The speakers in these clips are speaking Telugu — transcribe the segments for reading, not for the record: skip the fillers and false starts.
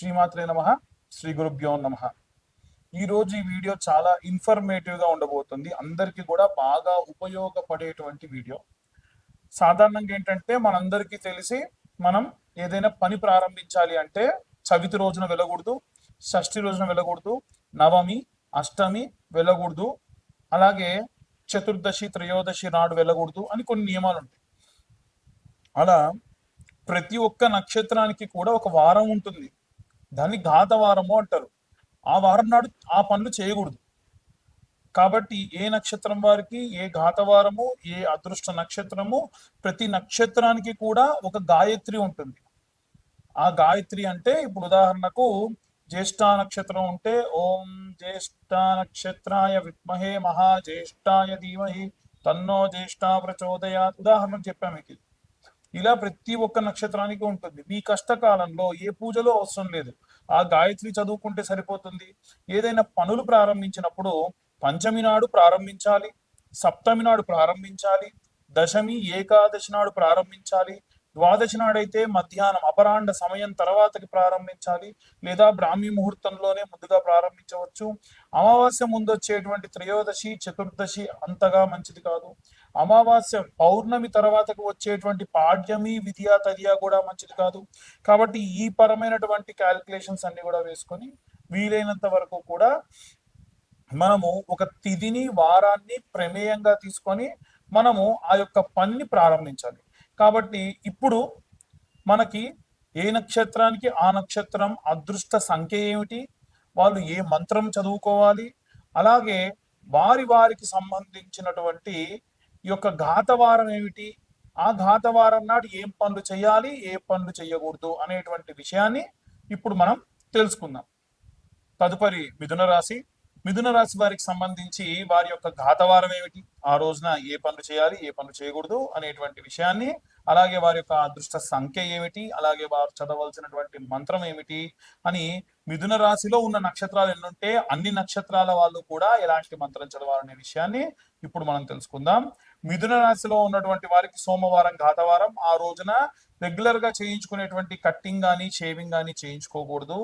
శ్రీమాత్రే నమః. శ్రీ గురుభ్యో నమః. ఈరోజు ఈ వీడియో చాలా ఇన్ఫర్మేటివ్గా ఉండబోతుంది. అందరికీ కూడా బాగా ఉపయోగపడేటువంటి వీడియో. సాధారణంగా ఏంటంటే మనందరికీ తెలిసి మనం ఏదైనా పని ప్రారంభించాలి అంటే చవితి రోజున వెళ్ళకూడదు, షష్ఠి రోజున వెళ్ళకూడదు, నవమి, అష్టమి వెళ్ళకూడదు, అలాగే చతుర్దశి, త్రయోదశి నాడు వెళ్ళకూడదు అని కొన్ని నియమాలు ఉంటాయి. అలా ప్రతి ఒక్క నక్షత్రానికి కూడా ఒక వారం ఉంటుంది. దాన్ని ఘాతవారము అంటారు. ఆ వారం నాడు ఆ పనులు చేయకూడదు. కాబట్టి ఏ నక్షత్రం వారికి ఏ ఘాతవారము, ఏ అదృష్ట నక్షత్రము, ప్రతి నక్షత్రానికి కూడా ఒక గాయత్రి ఉంటుంది. ఆ గాయత్రి అంటే ఇప్పుడు ఉదాహరణకు జ్యేష్ఠ నక్షత్రం ఉంటే ఓం జ్యేష్ఠ నక్షత్రాయ విద్మహే మహాజ్యేష్ఠాయ ధీమహి తన్నో జ్యేష్ఠ ప్రచోదయాత్ ఉదాహరణకు చెప్పాము మీకు. ఇలా ప్రతి ఒక్క నక్షత్రానికి ఉంటుంది. మీ కష్టకాలంలో ఏ పూజలో అవసరం లేదు, ఆ గాయత్రి చదువుకుంటే సరిపోతుంది. ఏదైనా పనులు ప్రారంభించినప్పుడు పంచమి నాడు ప్రారంభించాలి, సప్తమి నాడు ప్రారంభించాలి, దశమి ఏకాదశి నాడు ప్రారంభించాలి, ద్వాదశి నాడైతే మధ్యాహ్నం అపరాండ సమయం తర్వాతకి ప్రారంభించాలి, లేదా బ్రాహ్మీ ముహూర్తంలోనే ముందుగా ప్రారంభించవచ్చు. అమావాస్య ముందు వచ్చేటువంటి త్రయోదశి, చతుర్దశి అంతగా మంచిది కాదు. అమావాస్య పౌర్ణమి తర్వాతకు వచ్చేటువంటి పాడ్యమి, విద్యా తదియా కూడా మంచిది కాదు. కాబట్టి ఈ పరమైనటువంటి క్యాలిక్యులేషన్స్ అన్ని కూడా వేసుకొని వీలైనంత వరకు కూడా మనము ఒక తిథిని, వారాన్ని ప్రమేయంగా తీసుకొని మనము ఆ యొక్క పనిని ప్రారంభించాలి. కాబట్టి ఇప్పుడు మనకి ఏ నక్షత్రానికి ఆ నక్షత్రం అదృష్ట సంఖ్య ఏమిటి, వాళ్ళు ఏ మంత్రం చదువుకోవాలి, అలాగే వారికి సంబంధించినటువంటి ఈ యొక్క ఘాతవారం ఏమిటి, ఆ ఘాతవారం నాడు ఏం పనులు చేయాలి, ఏ పనులు చేయకూడదు అనేటువంటి విషయాన్ని ఇప్పుడు మనం తెలుసుకుందాం. తదుపరి మిథున రాశి. మిథున రాశి వారికి సంబంధించి వారి యొక్క ఘాతవారం ఏమిటి, ఆ రోజున ఏ పనులు చేయాలి, ఏ పనులు చేయకూడదు అనేటువంటి విషయాన్ని, అలాగే వారి యొక్క అదృష్ట సంఖ్య ఏమిటి, అలాగే వారు చదవలసినటువంటి మంత్రం ఏమిటి అని, మిథున రాశిలో ఉన్న నక్షత్రాలు ఎన్నుంటే అన్ని నక్షత్రాల వాళ్ళు కూడా ఎలాంటి మంత్రం చదవాలనే విషయాన్ని ఇప్పుడు మనం తెలుసుకుందాం. మిథున రాశిలో ఉన్నటువంటి వారికి సోమవారం ఘాతవారం. ఆ రోజున రెగ్యులర్ గా చేయించుకునేటువంటి కట్టింగ్ కానీ షేవింగ్ కానీ చేయించుకోకూడదు.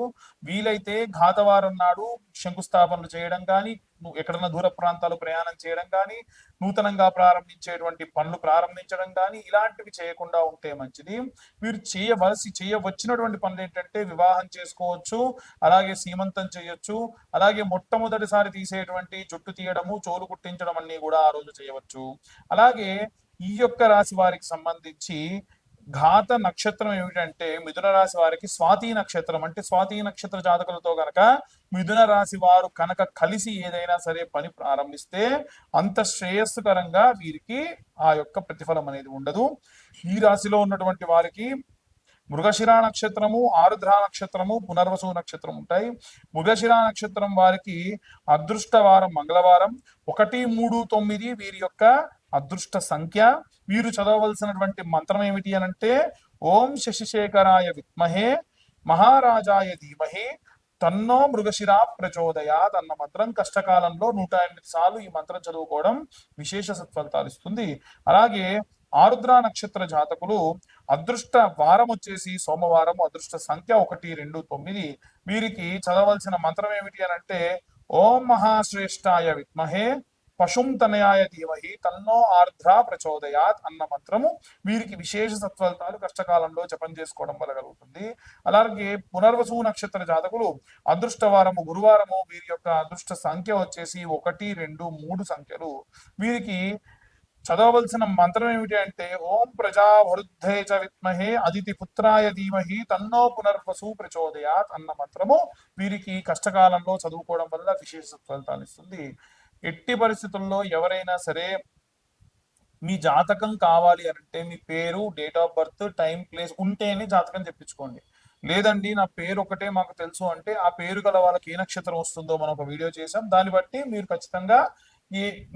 వీలైతే ఘాతవారం నాడు శంకుస్థాపనలు చేయడం కానీ, ఎక్కడన్నా దూర ప్రాంతాలు ప్రయాణం చేయడం కానీ, నూతనంగా ప్రారంభించేటువంటి పనులు ప్రారంభించడం కానీ ఇలాంటివి చేయకుండా ఉంటే మంచిది. వీరు చేయవచ్చినటువంటి పనులు ఏంటంటే వివాహం చేసుకోవచ్చు, అలాగే సీమంతం చేయొచ్చు, అలాగే మొట్టమొదటిసారి తీసేటువంటి జుట్టు తీయడము, చోలు కుట్టించడం అన్ని కూడా ఆ రోజు చేయవచ్చు. అలాగే ఈ యొక్క రాశి వారికి సంబంధించి ఘాత నక్షత్రం ఏమిటంటే మిథున రాశి వారికి స్వాతి నక్షత్రం. అంటే స్వాతి నక్షత్ర జాతకులతో గనక మిథున రాశి వారు కనుక కలిసి ఏదైనా సరే పని ప్రారంభిస్తే అంత శ్రేయస్కరంగా వీరికి ఆ యొక్క ప్రతిఫలం అనేది ఉండదు. ఈ రాశిలో ఉన్నటువంటి వారికి మృగశిర నక్షత్రము, ఆరుద్ర నక్షత్రము, పునర్వసు నక్షత్రం ఉంటాయి. మృగశిర నక్షత్రం వారికి అదృష్ట వారం మంగళవారం. 1, 3, 9 వీరి యొక్క అదృష్ట సంఖ్య. వీరు చదవవలసినటువంటి మంత్రం ఏమిటి అనంటే ఓం శశిశేఖరాయ విద్మహే మహారాజాయ ధీమహి తన్నో మృగశిరా ప్రచోదయాత్ అన్న మంత్రం కష్టకాలంలో 108 సార్లు ఈ మంత్రం చదువుకోవడం విశేష సత్ఫలితాలు ఇస్తుంది. అలాగే ఆరుద్ర నక్షత్ర జాతకులు అదృష్ట వారం వచ్చేసి సోమవారం, అదృష్ట సంఖ్య 1, 2, 9. వీరికి చదవలసిన మంత్రం ఏమిటి అనంటే ఓం మహాశ్రేష్ఠాయ విద్మహే పశుం తనయాయ ధీమహి తన్నో ఆర్ద్ర ప్రచోదయాత్ అన్న మంత్రము వీరికి విశేష సత్ఫలితాలు కష్టకాలంలో జపం చేసుకోవడం వల్ల కలుగుతుంది. అలాగే పునర్వసు నక్షత్ర జాతకులు అదృష్టవారము గురువారము. వీరి యొక్క అదృష్ట సంఖ్య వచ్చేసి 1, 2, 3 సంఖ్యలు. వీరికి చదవవలసిన మంత్రం ఏమిటి అంటే ఓం ప్రజావృద్ధే చ విద్మహే అదితి పుత్రాయ ధీమహి తన్నో పునర్వసు ప్రచోదయాత్ అన్న మంత్రము వీరికి కష్టకాలంలో చదువుకోవడం వల్ల విశేష ఫలితాలు ఇస్తుంది. ఎట్టి పరిస్థితుల్లో ఎవరైనా సరే మీ జాతకం కావాలి అంటే మీ పేరు, date of birth, time, place ఉంటేనే జాతకం చెప్పించుకోండి. లేదండి నా పేరు ఒకటే మాకు తెలుసు అంటే ఆ పేరు గల వాళ్ళకి ఏ నక్షత్రం వస్తుందో మనం ఒక వీడియో చేసాం, దాన్ని బట్టి మీరు ఖచ్చితంగా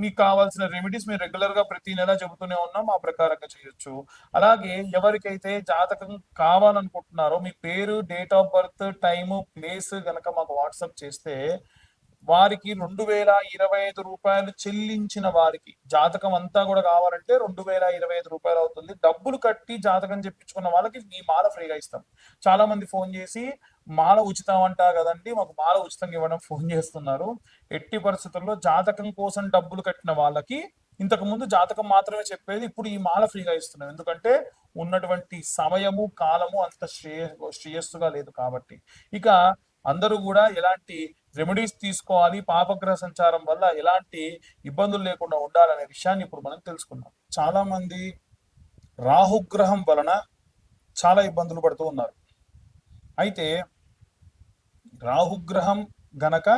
మీకు కావాల్సిన రెమెడీస్ మీరు రెగ్యులర్ గా ప్రతి నెల చెబుతూనే ఉన్నాం, ఆ ప్రకారంగా చేయొచ్చు. అలాగే ఎవరికైతే జాతకం కావాలనుకుంటున్నారో మీ పేరు, date of birth, time, place గనక మాకు వాట్సాప్ చేస్తే వారికి 2025 చెల్లించిన వారికి జాతకం అంతా కూడా కావాలంటే 2025 అవుతుంది. డబ్బులు కట్టి జాతకం చెప్పించుకున్న వాళ్ళకి ఈ మాల ఫ్రీగా ఇస్తాం. చాలా మంది ఫోన్ చేసి మాల ఉచితం అంటా కదండి, మాకు మాల ఉచితంగా ఇవ్వడం ఫోన్ చేస్తున్నారు. ఎట్టి పరిస్థితుల్లో జాతకం కోసం డబ్బులు కట్టిన వాళ్ళకి ఇంతకు ముందు జాతకం మాత్రమే చెప్పేది, ఇప్పుడు ఈ మాల ఫ్రీగా ఇస్తున్నాం. ఎందుకంటే ఉన్నటువంటి సమయము కాలము అంత శ్రేయస్సుగా లేదు కాబట్టి. ఇక అందరూ కూడా ఎలాంటి రెమెడీస్ తీసుకోవాలి, పాపగ్రహ సంచారం వల్ల ఎలాంటి ఇబ్బందులు లేకుండా ఉండాలనే విషయాన్ని ఇప్పుడు మనం తెలుసుకుందాం. చాలా మంది రాహుగ్రహం వలన చాలా ఇబ్బందులు పడుతూ ఉన్నారు. అయితే రాహుగ్రహం గనక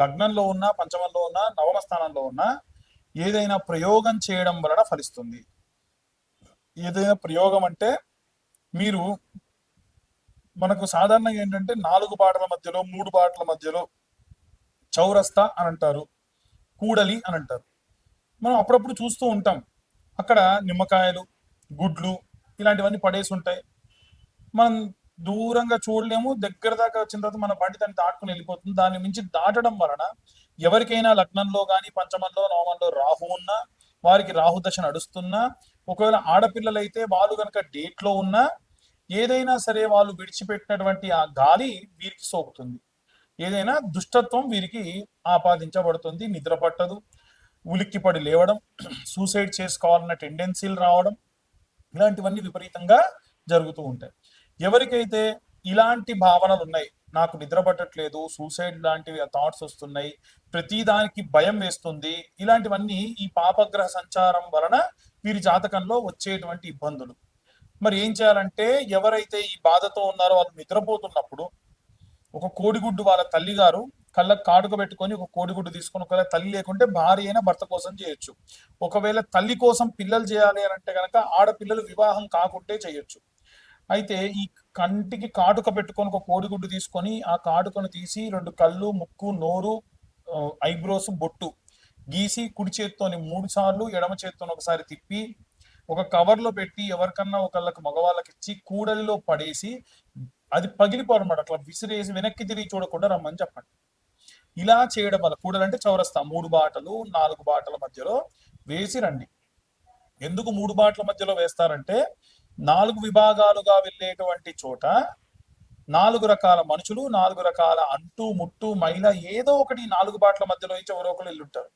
లగ్నంలో ఉన్న, పంచమంలో ఉన్న, నవమ స్థానంలో ఉన్న ఏదైనా ప్రయోగం చేయడం వలన ఫలిస్తుంది. ఏదైనా ప్రయోగం అంటే మీరు మనకు సాధారణంగా ఏంటంటే 4 బాటల మధ్యలో, 3 బాటల మధ్యలో చౌరస్తా అని అంటారు, కూడలి అని అంటారు. మనం అప్పుడప్పుడు చూస్తూ ఉంటాం. అక్కడ నిమ్మకాయలు, గుడ్లు ఇలాంటివన్నీ పడేసి ఉంటాయి. మనం దూరంగా చూడలేము. దగ్గర దాకా వచ్చిన తర్వాత మన బండి దాన్ని దాటుకుని వెళ్ళిపోతుంది. దాన్ని మించి దాటడం వలన ఎవరికైనా లగ్నంలో కానీ, పంచమంలో, నవమంలో రాహు ఉన్నా, వారికి రాహు దశ నడుస్తున్నా, ఒకవేళ ఆడపిల్లలైతే వాళ్ళు కనుక డేట్లో ఉన్నా, ఏదైనా సరే వాళ్ళు విడిచిపెట్టినటువంటి ఆ గాలి వీరికి సోకుతుంది. ఏదైనా దుష్టత్వం వీరికి ఆపాదించబడుతుంది. నిద్ర పట్టదు, ఉలిక్కిపడి లేవడం, సూసైడ్ చేసుకోవాలన్న టెండెన్సీలు రావడం, ఇలాంటివన్నీ విపరీతంగా జరుగుతూ ఉంటాయి. ఎవరికైతే ఇలాంటి భావనలు ఉన్నాయి, నాకు నిద్ర పట్టట్లేదు, సూసైడ్ లాంటివి థాట్స్ వస్తున్నాయి, ప్రతి దానికి భయం వేస్తుంది, ఇలాంటివన్నీ ఈ పాపగ్రహ సంచారం వలన వీరి జాతకంలో వచ్చేటువంటి ఇబ్బందులు. మరి ఏం చేయాలంటే, ఎవరైతే ఈ బాధతో ఉన్నారో వాళ్ళు నిద్రపోతున్నప్పుడు ఒక కోడిగుడ్డు వాళ్ళ తల్లి గారు కళ్ళకు కాటుక పెట్టుకొని ఒక కోడిగుడ్డు తీసుకొని, ఒకవేళ తల్లి లేకుంటే భార్య అయినా భర్త కోసం చేయొచ్చు. ఒకవేళ తల్లి కోసం పిల్లలు చేయాలి అని అంటే కనుక ఆడపిల్లలు వివాహం కాకుంటే చేయొచ్చు. అయితే ఈ కంటికి కాటుక పెట్టుకొని ఒక కోడిగుడ్డు తీసుకొని ఆ కాటుకను తీసి 2 కళ్ళు, ముక్కు, నోరు, ఐబ్రోస్, బొట్టు గీసి కుడి చేత్తోని 3 సార్లు, ఎడమ చేత్తోని ఒకసారి తిప్పి ఒక కవర్లో పెట్టి ఎవరికన్నా ఒకళ్ళకి మగవాళ్ళకి ఇచ్చి కూడలిలో పడేసి అది పగిలిపోరమాట, అట్లా విసిరేసి వెనక్కి తిరిగి చూడకుండా రమ్మని చెప్పండి. ఇలా చేయడం వల్ల కూడలంటే చౌరస్తా 3 బాటలు 4 బాటల మధ్యలో వేసి రండి. ఎందుకు 3 బాటల మధ్యలో వేస్తారంటే 4 విభాగాలుగా వెళ్ళేటువంటి చోట 4 రకాల మనుషులు, 4 రకాల అంటు ముట్టు మహిళ ఏదో ఒకటి 4 బాటల మధ్యలో నుంచి ఎవరో ఒకరు వెళ్ళుంటారు.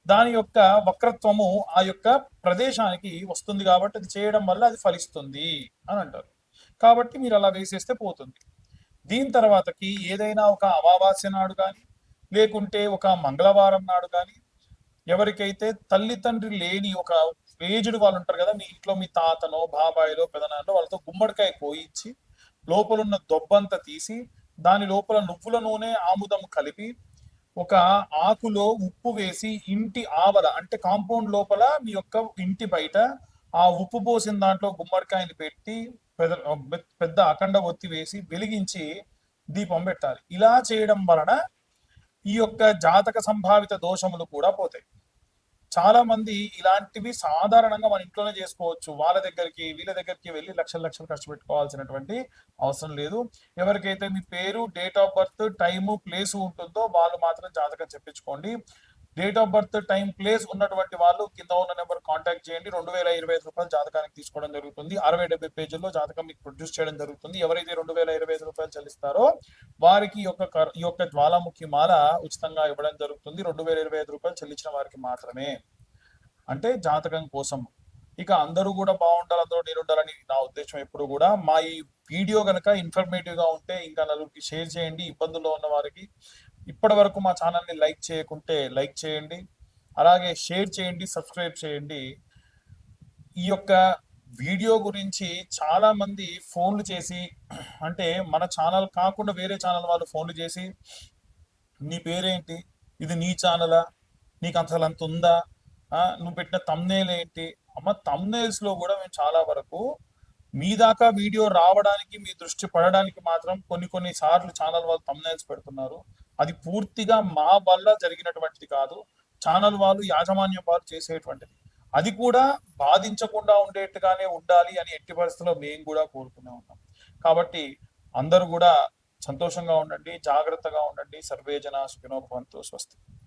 దాని యొక్క వక్రత్వము ఆ యొక్క ప్రదేశానికి వస్తుంది కాబట్టి అది చేయడం వల్ల అది ఫలిస్తుంది అని అంటారు. కాబట్టి మీరు అలా వేసేస్తే పోతుంది. దీని తర్వాతకి ఏదైనా ఒక అమావాస్య నాడు కానీ, లేకుంటే ఒక మంగళవారం నాడు కానీ, ఎవరికైతే తల్లి తండ్రి లేని ఒక ఏజ్డ్ వాళ్ళు ఉంటారు కదా, మీ ఇంట్లో మీ తాతనో, బాబాయిలో, పెదనాన్నో, వాళ్ళతో గుమ్మడికాయ కోయించి లోపలున్న దొబ్బంతా తీసి దాని లోపల నువ్వుల నూనె, ఆముదం కలిపి ఒక ఆకులో ఉప్పు వేసి ఇంటి ఆవల అంటే కాంపౌండ్ లోపల మీ యొక్క ఇంటి బయట ఆ ఉప్పు పోసిన దాంట్లో గుమ్మడికాయని పెట్టి పెద్ద అఖండ ఒత్తి వేసి వెలిగించి దీపం పెట్టాలి. ఇలా చేయడం వలన ఈ యొక్క జాతక సంభావిత దోషములు కూడా పోతాయి. చాలా మంది ఇలాంటివి సాధారణంగా మన ఇంట్లోనే చేసుకోవచ్చు. వాళ్ళ దగ్గరికి వీళ్ళ దగ్గరికి వెళ్ళి లక్షలు లక్షలు ఖర్చు పెట్టుకోవాల్సినటువంటి అవసరం లేదు. ఎవరికైతే మీ పేరు, date of birth, time, place ఉంటుందో వాళ్ళు మాత్రం జాతకం చెప్పించుకోండి. Date of birth, time, place ఉన్నటువంటి వాళ్ళు కింద ఉన్న నెంబర్ కాంటాక్ట్ చేయండి. 2025 జాతకానికి తీసుకోవడం జరుగుతుంది. 60-70 పేజీల్లో జాతకం మీకు ప్రొడ్యూస్ చేయడం జరుగుతుంది. ఎవరైతే 2025 చెల్లిస్తారో వారికి ఈ యొక్క జ్వాలాముఖి మాల ఉచితంగా ఇవ్వడం జరుగుతుంది. 2025 చెల్లించిన వారికి మాత్రమే, అంటే జాతకం కోసం. ఇక అందరూ కూడా బాగుండాలి, అందరూ నేనుండాలని నా ఉద్దేశం ఎప్పుడు కూడా. మా ఈ వీడియో కనుక ఇన్ఫర్మేటివ్ గా ఉంటే ఇంకా నలుగురికి షేర్ చేయండి. ఇబ్బందుల్లో ఉన్న వారికి ఇప్పటి వరకు మా ఛానల్ని లైక్ చేయకుంటే లైక్ చేయండి, అలాగే షేర్ చేయండి, సబ్స్క్రైబ్ చేయండి. ఈ యొక్క వీడియో గురించి చాలా మంది ఫోన్లు చేసి, అంటే మన ఛానల్ కాకుండా వేరే ఛానల్ వాళ్ళు ఫోన్లు చేసి, నీ పేరేంటి, ఇది నీ ఛానలా, నీకు అసలు అంత ఉందా, నువ్వు పెట్టిన తమ్నేల్ ఏంటి. అమ్మ, తమ్నేల్స్ లో కూడా మేము చాలా వరకు మీ దాకా వీడియో రావడానికి, మీ దృష్టి పడడానికి మాత్రం కొన్ని సార్లు ఛానల్ వాళ్ళు తమ్నేల్స్ పెడుతున్నారు. అది పూర్తిగా మా వల్ల జరిగినటువంటిది కాదు, ఛానల్ వాళ్ళు, యాజమాన్యం వారు చేసేటువంటిది. అది కూడా బాధించకుండా ఉండేట్టుగానే ఉండాలి అని ఎట్టి పరిస్థితుల్లో మేము కూడా కోరుకునే ఉన్నాం. కాబట్టి అందరూ కూడా సంతోషంగా ఉండండి, జాగ్రత్తగా ఉండండి. సర్వే జనా సుఖినో భవంతు. స్వస్తి.